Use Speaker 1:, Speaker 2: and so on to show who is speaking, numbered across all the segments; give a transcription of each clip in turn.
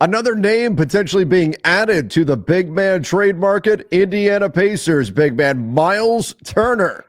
Speaker 1: Another name potentially being added to the big man trade market, Indiana Pacers big man Myles Turner.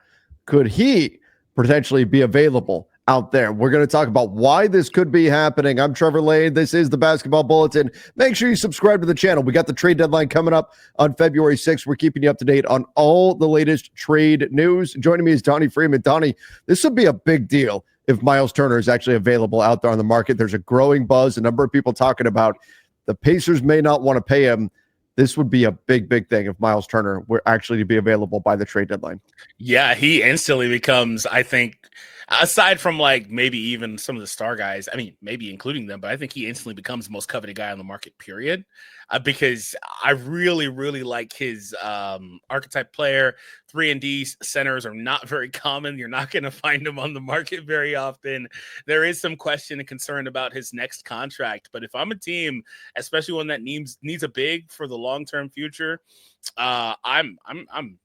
Speaker 1: Could he potentially be available out there? We're going to talk about why this could be happening. I'm Trevor Lane. This is the Basketball Bulletin. Make sure you subscribe to the channel. We got the trade deadline coming up on February 6th. We're keeping you up to date on all the latest trade news. Joining me is Donnie Freeman. Donnie, this would be a big deal if Myles Turner is actually available out there on the market. There's a growing buzz, a number of people talking about the Pacers may not want to pay him. This would be a big thing if Myles Turner were actually to be available by the trade deadline.
Speaker 2: Yeah, he instantly becomes, I think, aside from like maybe even some of the star guys, I mean, maybe including them, but I think he instantly becomes the most coveted guy on the market, period. Because I really like his archetype player. 3-and-D centers are not very common. You're not going to find them on the market very often. There is some question and concern about his next contract, but if I'm a team, especially one that needs a big for the long-term future, I'm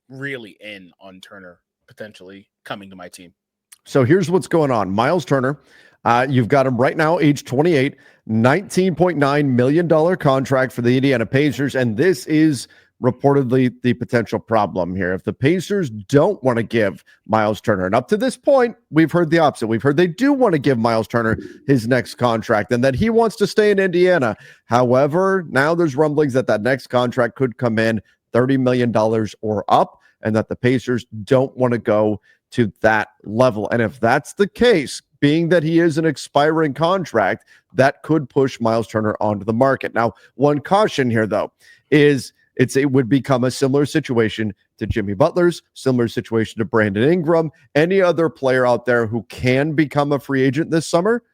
Speaker 2: really in on Turner potentially coming to my team.
Speaker 1: So here's what's going on. Myles Turner, you've got him right now, age 28, $19.9 million contract for the Indiana Pacers, and this is reportedly the potential problem here. If the Pacers don't want to give Myles Turner, and up to this point, we've heard the opposite. We've heard they do want to give Myles Turner his next contract and that he wants to stay in Indiana. However, now there's rumblings that next contract could come in $30 million or up, and that the Pacers don't want to go to that level. And if that's the case, being that he is an expiring contract, that could push Myles Turner onto the market. Now, one caution here, though, is it would become a similar situation to Jimmy Butler's, similar situation to Brandon Ingram, any other player out there who can become a free agent this summer.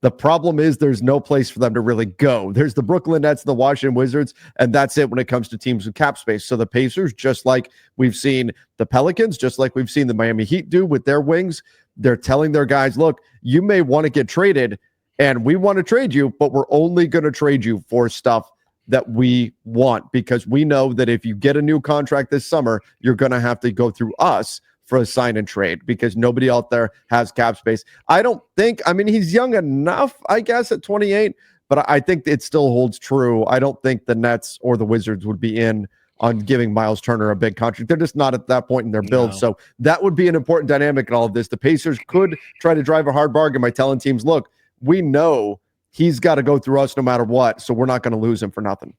Speaker 1: The problem is there's no place for them to really go. There's the Brooklyn Nets, the Washington Wizards, and that's it when it comes to teams with cap space. So the Pacers, just like we've seen the Pelicans, just like we've seen the Miami Heat do with their wings, they're telling their guys, look, you may want to get traded, and we want to trade you, but we're only going to trade you for stuff that we want, because we know that if you get a new contract this summer, you're going to have to go through us for a sign and trade, because nobody out there has cap space. I mean, he's young enough, I guess, at 28, but I think it still holds true. I don't think the Nets or the Wizards would be in on giving Myles Turner a big contract. They're just not at that point in their build. No. So that would be an important dynamic in all of this. The Pacers could try to drive a hard bargain by telling teams, look, we know he's got to go through us no matter what, so we're not going to lose him for nothing.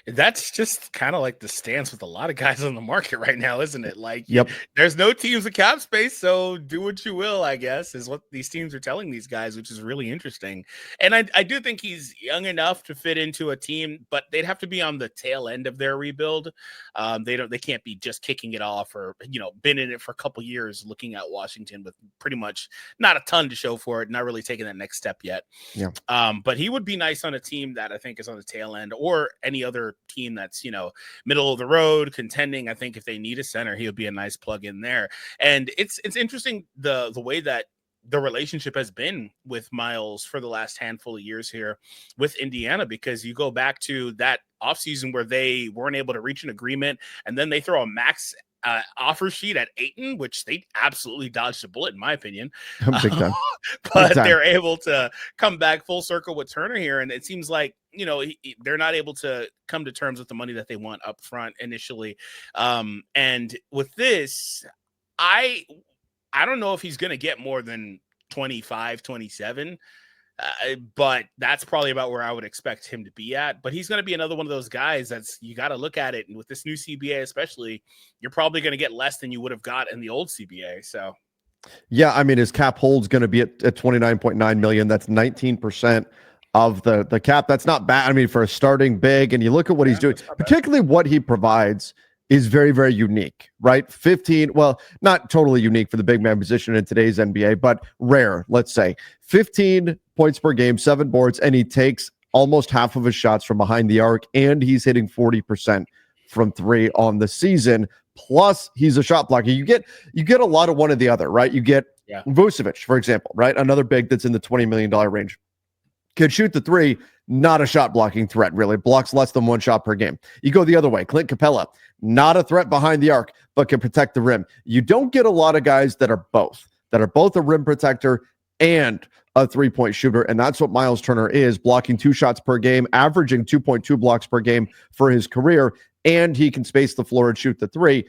Speaker 2: That's just kind of like the stance with a lot of guys on the market right now, isn't it? Like,
Speaker 1: yep,
Speaker 2: there's no teams with cap space, so do what you will, I guess, is what these teams are telling these guys, which is really interesting. And I do think he's young enough to fit into a team, but they'd have to be on the tail end of their rebuild. They can't be just kicking it off or, been in it for a couple years, looking at Washington with pretty much not a ton to show for it, not really taking that next step yet.
Speaker 1: Yeah.
Speaker 2: But he would be nice on a team that I think is on the tail end, or any other team that's middle of the road contending. I think if they need a center, he would be a nice plug in there. And it's interesting the way that the relationship has been with Myles for the last handful of years here with Indiana, because you go back to that offseason where they weren't able to reach an agreement, and then they throw a max offer sheet at Ayton, which they absolutely dodged a bullet, in my opinion.
Speaker 1: Big time.
Speaker 2: But
Speaker 1: Big time.
Speaker 2: They're able to come back full circle with Turner here, and it seems like they're not able to come to terms with the money that they want up front initially. And with this, I don't know if he's going to get more than 25, 27. But that's probably about where I would expect him to be at. But he's going to be another one of those guys you got to look at it. And with this new CBA, especially, you're probably going to get less than you would have got in the old CBA. So,
Speaker 1: yeah, I mean, his cap hold's going to be at $29.9 million. That's 19% of the cap. That's not bad. I mean, for a starting big, and you look at what he's doing, particularly what he provides is very, very unique, right? 15, well, not totally unique for the big man position in today's NBA, but rare, let's say. 15 points per game, 7 boards, and he takes almost half of his shots from behind the arc, and he's hitting 40% from 3 on the season. Plus, he's a shot blocker. You get a lot of one or the other, right? You get Vucevic, for example, right? Another big that's in the $20 million range. Could shoot the 3, not a shot blocking threat, really. Blocks less than 1 shot per game. You go the other way. Clint Capella, not a threat behind the arc, but can protect the rim. You don't get a lot of guys that are both a rim protector and a three-point shooter, and that's what Myles Turner is, blocking 2 shots per game, averaging 2.2 blocks per game for his career, and he can space the floor and shoot the three.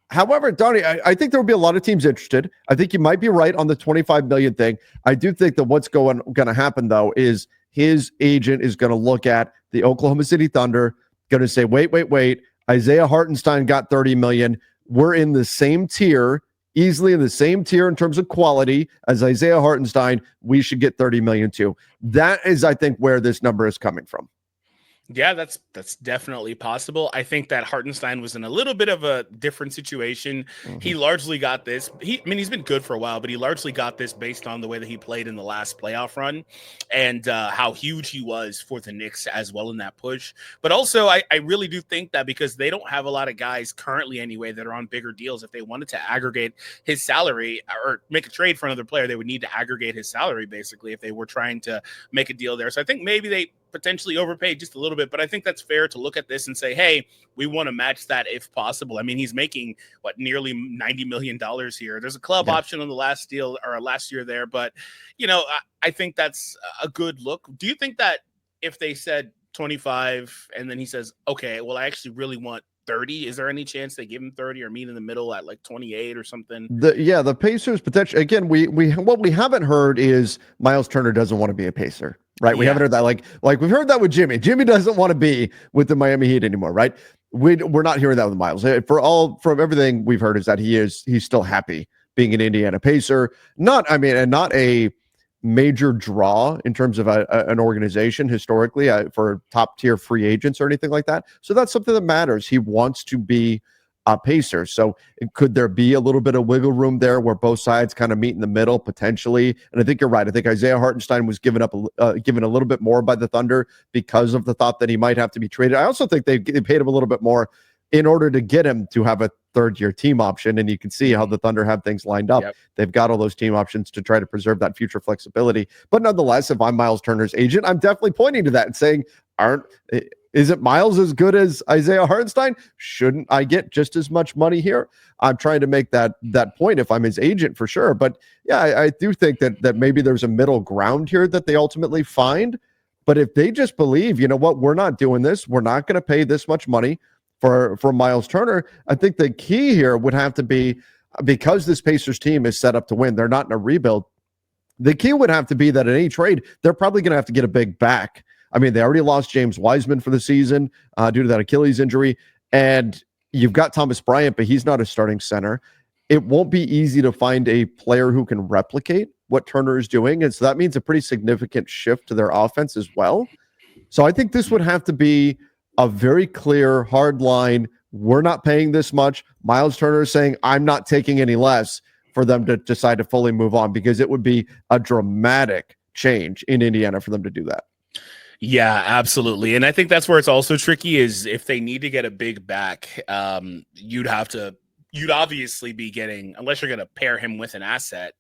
Speaker 1: However, Donnie, I think there will be a lot of teams interested. I think you might be right on the 25 million thing. I do think that what's going to happen, though, is his agent is going to look at the Oklahoma City Thunder, going to say, wait. Isaiah Hartenstein got 30 million. We're in the same tier, easily in the same tier in terms of quality as Isaiah Hartenstein. We should get 30 million too. That is, I think, where this number is coming from.
Speaker 2: Yeah, that's definitely possible. I think that Hartenstein was in a little bit of a different situation. Mm-hmm. He largely got this. He's been good for a while, but he largely got this based on the way that he played in the last playoff run and how huge he was for the Knicks as well in that push. But also, I really do think that because they don't have a lot of guys currently anyway that are on bigger deals, if they wanted to aggregate his salary or make a trade for another player, they would need to aggregate his salary basically if they were trying to make a deal there. So I think maybe they potentially overpaid just a little bit, but I think that's fair to look at this and say, hey, we want to match that if possible. I mean, he's making nearly $90 million here. There's a club option on the last deal or last year there, but I think that's a good look. Do you think that if they said 25 and then he says, okay, well, I actually really want 30, is there any chance they give him 30 or meet in the middle at like 28 or something?
Speaker 1: The Pacers potentially, again, we what we haven't heard is Myles Turner doesn't want to be a Pacer, right? We haven't heard that. Like we've heard that with Jimmy. Jimmy doesn't want to be with the Miami Heat anymore, right? We're not hearing that with Myles. From everything we've heard is that he's still happy being an Indiana Pacer. Not a major draw in terms of an organization historically for top tier free agents or anything like that. So that's something that matters. He wants to be a Pacer. So could there be a little bit of wiggle room there where both sides kind of meet in the middle potentially? And I think you're right. I think Isaiah Hartenstein was given a little bit more by the Thunder because of the thought that he might have to be traded. I also think they paid him a little bit more in order to get him to have a third-year team option, and you can see how the Thunder have things lined up. Yep. They've got all those team options to try to preserve that future flexibility. But nonetheless, if I'm Myles Turner's agent, I'm definitely pointing to that and saying, isn't Myles as good as Isaiah Hartenstein? Shouldn't I get just as much money here? I'm trying to make that point if I'm his agent for sure. But yeah, I do think that maybe there's a middle ground here that they ultimately find. But if they just believe, you know what, we're not doing this, we're not going to pay this much money for Myles Turner, I think the key here would have to be, because this Pacers team is set up to win, they're not in a rebuild. The key would have to be that in any trade, they're probably going to have to get a big back. I mean, they already lost James Wiseman for the season due to that Achilles injury, and you've got Thomas Bryant, but he's not a starting center. It won't be easy to find a player who can replicate what Turner is doing, and so that means a pretty significant shift to their offense as well. So I think this would have to be a very clear, hard line. We're not paying this much. Myles Turner is saying, I'm not taking any less, for them to decide to fully move on, because it would be a dramatic change in Indiana for them to do that.
Speaker 2: Yeah, absolutely. And I think that's where it's also tricky is if they need to get a big back, you'd obviously be getting, unless you're going to pair him with an asset,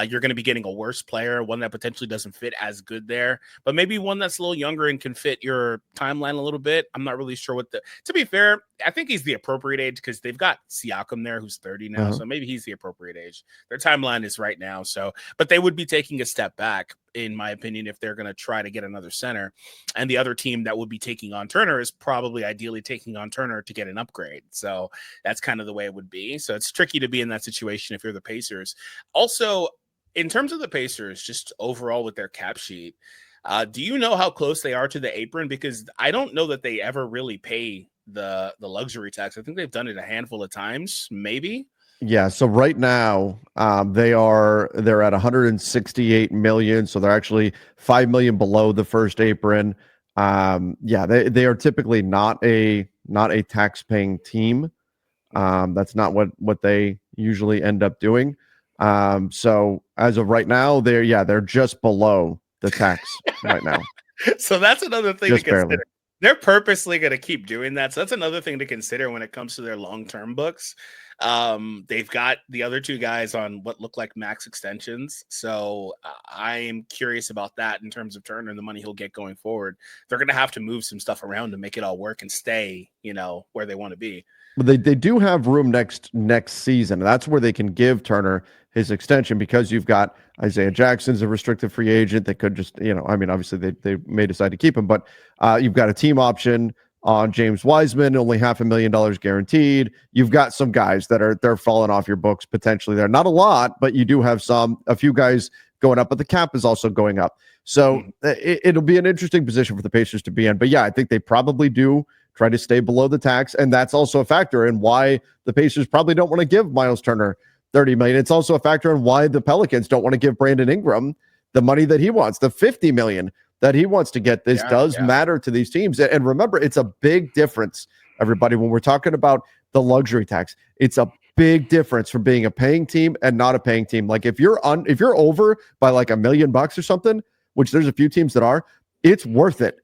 Speaker 2: you're going to be getting a worse player, one that potentially doesn't fit as good there, but maybe one that's a little younger and can fit your timeline a little bit. I'm not really sure to be fair, I think he's the appropriate age because they've got Siakam there who's 30 now. So maybe he's the appropriate age. Their timeline is right now. So, but they would be taking a step back, in my opinion, if they're going to try to get another center. And the other team that would be taking on Turner is probably ideally taking on Turner to get an upgrade. So that's kind of the way it would be. So it's tricky to be in that situation if you're the Pacers. Also, in terms of the Pacers, just overall with their cap sheet, do you know how close they are to the apron? Because I don't know that they ever really pay the luxury tax. I think they've done it a handful of times, maybe.
Speaker 1: Yeah, so right now they're at 168 million, so they're actually 5 million below the first apron. They are typically not a tax paying team. That's not what they usually end up doing. So as of right now, they're just below the tax right now.
Speaker 2: So that's another thing
Speaker 1: just
Speaker 2: to consider.
Speaker 1: Barely.
Speaker 2: They're purposely going to keep doing that. So that's another thing to consider when it comes to their long-term books. They've got the other two guys on what look like max extensions. So I am curious about that in terms of Turner and the money he'll get going forward. They're going to have to move some stuff around to make it all work and stay, where they want to be.
Speaker 1: But they do have room next season. That's where they can give Turner his extension, because you've got Isaiah Jackson's a restricted free agent. They could just, obviously they may decide to keep him, but you've got a team option on James Wiseman, only $500,000 guaranteed. You've got some guys they're falling off your books potentially. They're not a lot, but you do have a few guys going up, but the cap is also going up. So it'll be an interesting position for the Pacers to be in. But yeah, I think they probably do try to stay below the tax, and that's also a factor in why the Pacers probably don't want to give Myles Turner $30 million. It's also a factor in why the Pelicans don't want to give Brandon Ingram the money that he wants, the $50 million that he wants to get. This does matter to these teams. And remember, it's a big difference, everybody, when we're talking about the luxury tax. It's a big difference from being a paying team and not a paying team. Like if you're over by like $1 million or something, which there's a few teams that are, it's worth it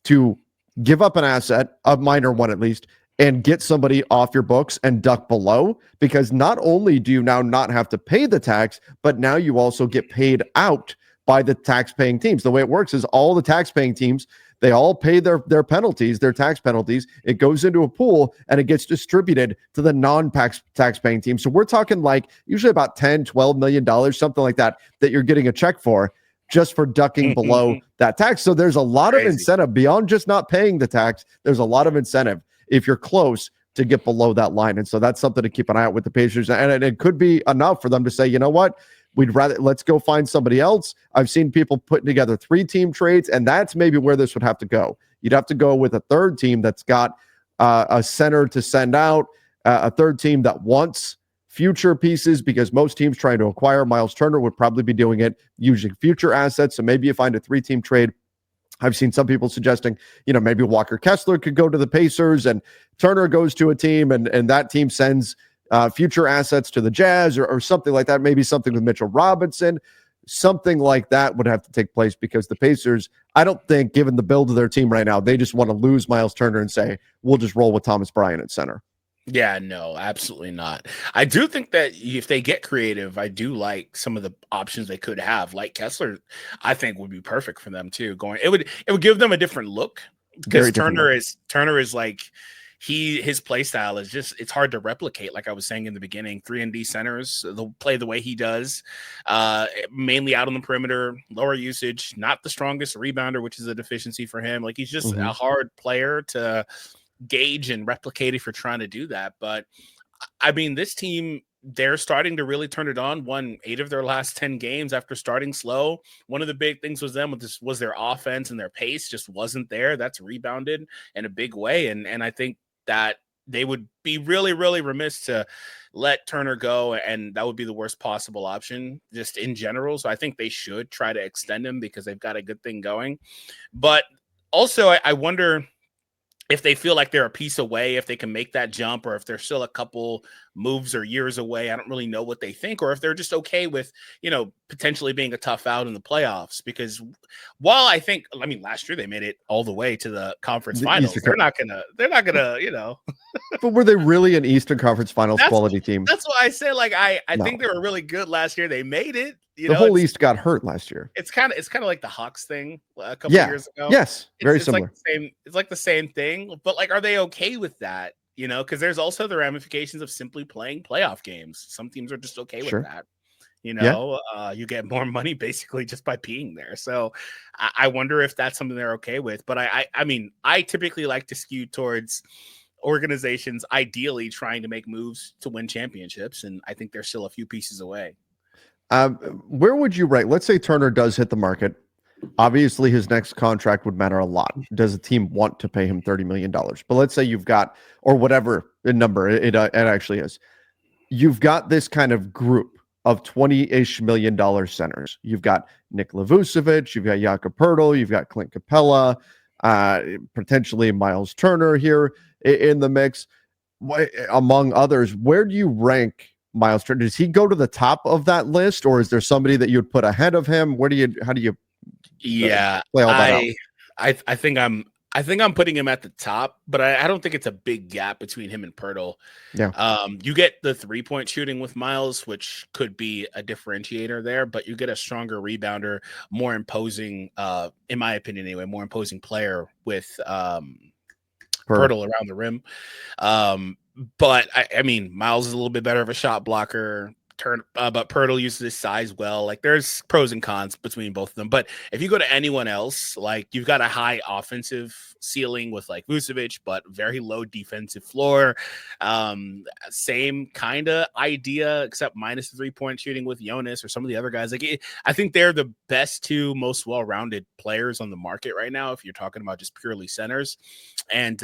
Speaker 1: to give up an asset, a minor one at least, and get somebody off your books and duck below, because not only do you now not have to pay the tax, but now you also get paid out by the tax-paying teams. The way it works is all the tax-paying teams, they all pay their penalties, their tax penalties. It goes into a pool and it gets distributed to the non-tax-paying teams. So we're talking like usually about $10, $12 million, something like that you're getting a check for, just for ducking below that tax. So there's a lot of incentive beyond just not paying the tax. There's a lot of incentive if you're close to get below that line. And so that's something to keep an eye out with the Pacers. And it could be enough for them to say, you know what, let's go find somebody else. I've seen people putting together 3-team trades, and that's maybe where this would have to go. You'd have to go with a third team that's got a center to send out, a third team that wants future pieces, because most teams trying to acquire Myles Turner would probably be doing it using future assets. So maybe you find a 3-team trade. I've seen some people suggesting, maybe Walker Kessler could go to the Pacers and Turner goes to a team and that team sends future assets to the Jazz or something like that. Maybe something with Mitchell Robinson, something like that would have to take place, because the Pacers, I don't think, given the build of their team right now, they just want to lose Myles Turner and say, we'll just roll with Thomas Bryant at center.
Speaker 2: Yeah, no, absolutely not. I do think that if they get creative, I do like some of the options they could have. Like Kessler, I think would be perfect for them too. It would give them a different look, because Turner is like his play style is just, it's hard to replicate. Like I was saying in the beginning, 3-and-D centers, they'll play the way he does, mainly out on the perimeter, lower usage, not the strongest rebounder, which is a deficiency for him. Like he's just a hard player to gauge and replicate if you're trying to do that. But I mean, this team, they're starting to really turn it on. Won 8 of their last 10 games after starting slow. One of the big things was their offense, and their pace just wasn't there. That's rebounded in a big way. And I think that they would be really, really remiss to let Turner go, and that would be the worst possible option just in general. So I think they should try to extend him, because they've got a good thing going. But also I wonder if they feel like they're a piece away, if they can make that jump, or if they're still a couple moves or years away. I don't really know what they think, or if they're just okay with, potentially being a tough out in the playoffs. Because while last year they made it all the way to the conference finals, they're not gonna,
Speaker 1: But were they really an Eastern Conference Finals quality team?
Speaker 2: That's why I said, I think they were really good last year. They made it.
Speaker 1: The whole East got hurt last year.
Speaker 2: It's kind of like the Hawks thing a couple years ago.
Speaker 1: Yes, very similar.
Speaker 2: It's like the same thing. But are they okay with that? Because there's also the ramifications of simply playing playoff games. Some teams are just okay with that. You get more money basically just by being there. So I wonder if that's something they're okay with. But I typically like to skew towards organizations ideally trying to make moves to win championships, and I think they're still a few pieces away.
Speaker 1: Where would you rank? Let's say Turner does hit the market. Obviously, his next contract would matter a lot. Does a team want to pay him $30 million? But let's say you've got, or whatever the number it actually is, you've got this kind of group of $20-ish million centers. You've got Nikola Vucevic, you've got Jakob Poeltl, you've got Clint Capella, potentially Myles Turner here in the mix, among others. Where do you rank Myles Turner? Does he go to the top of that list, or is there somebody that you'd put ahead of him? How do you
Speaker 2: play
Speaker 1: all that out?
Speaker 2: I think I think I'm putting him at the top, but I don't think it's a big gap between him and Pirtle.
Speaker 1: Yeah.
Speaker 2: You get the 3-point shooting with Myles, which could be a differentiator there, but you get a stronger rebounder, more imposing, in my opinion anyway, more imposing player with
Speaker 1: Pirtle.
Speaker 2: Pirtle around the rim. But I mean, Myles is a little bit better of a shot blocker. But Pirtle uses his size well. Like there's pros and cons between both of them. But if you go to anyone else, like you've got a high offensive ceiling with like Vucevic, but very low defensive floor. Same kind of idea, except minus the 3-point shooting with Jonas or some of the other guys. I think they're the best two most well-rounded players on the market right now. If you're talking about just purely centers, and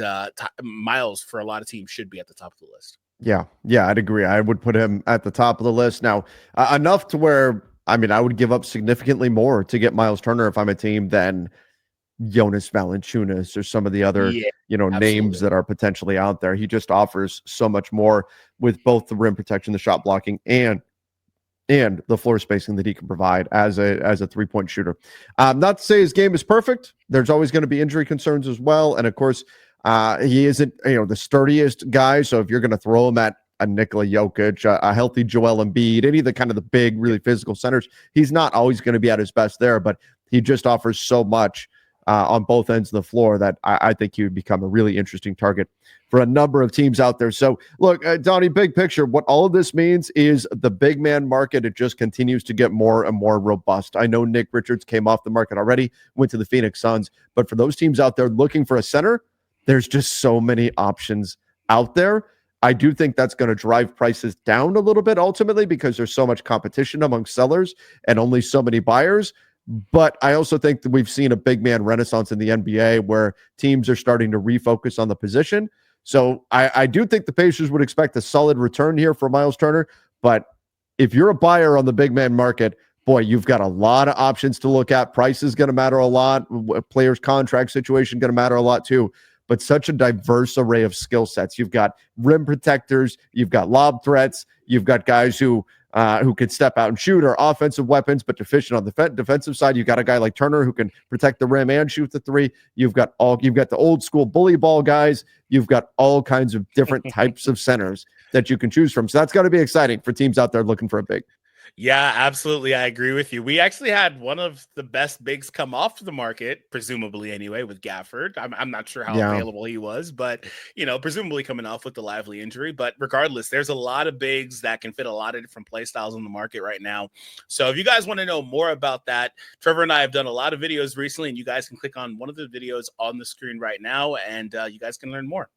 Speaker 2: Myles for a lot of teams should be at the top of the list.
Speaker 1: Yeah, I'd agree. I would put him at the top of the list. Now, enough to where, I mean, I would give up significantly more to get Myles Turner if I'm a team than Jonas Valanciunas or some of the other,
Speaker 2: Yeah,
Speaker 1: names
Speaker 2: absolutely.
Speaker 1: that are potentially out there. He just offers so much more with both the rim protection, the shot blocking, and the floor spacing that he can provide as a 3-point shooter. Not to say his game is perfect. There's always going to be injury concerns as well, and of course, he isn't the sturdiest guy. So if you're going to throw him at a Nikola Jokic, a healthy Joel Embiid, any of the kind of the big, really physical centers, he's not always going to be at his best there. But he just offers so much on both ends of the floor that I think he would become a really interesting target for a number of teams out there. So look, Donnie, big picture, what all of this means is the big man market, it just continues to get more and more robust. I know Nick Richards came off the market already, went to the Phoenix Suns, but for those teams out there looking for a center, there's just so many options out there. I do think that's going to drive prices down a little bit ultimately because there's so much competition among sellers and only so many buyers. But I also think that we've seen a big man renaissance in the NBA where teams are starting to refocus on the position. So I do think the Pacers would expect a solid return here for Myles Turner. But if you're a buyer on the big man market, boy, you've got a lot of options to look at. Price is going to matter a lot. Players' contract situation going to matter a lot too. But such a diverse array of skill sets. You've got rim protectors. You've got lob threats. You've got guys who can step out and shoot, or offensive weapons, but deficient on the defensive side. You've got a guy like Turner who can protect the rim and shoot the three. You've got the old school bully ball guys. You've got all kinds of different types of centers that you can choose from. So that's got to be exciting for teams out there looking for a big.
Speaker 2: Yeah, absolutely. I agree with you. We actually had one of the best bigs come off the market, presumably anyway, with Gafford. I'm not sure how
Speaker 1: Yeah.
Speaker 2: available he was, but presumably coming off with the lively injury. But regardless, there's a lot of bigs that can fit a lot of different play styles on the market right now. So if you guys want to know more about that, Trevor and I have done a lot of videos recently, and you guys can click on one of the videos on the screen right now, and you guys can learn more.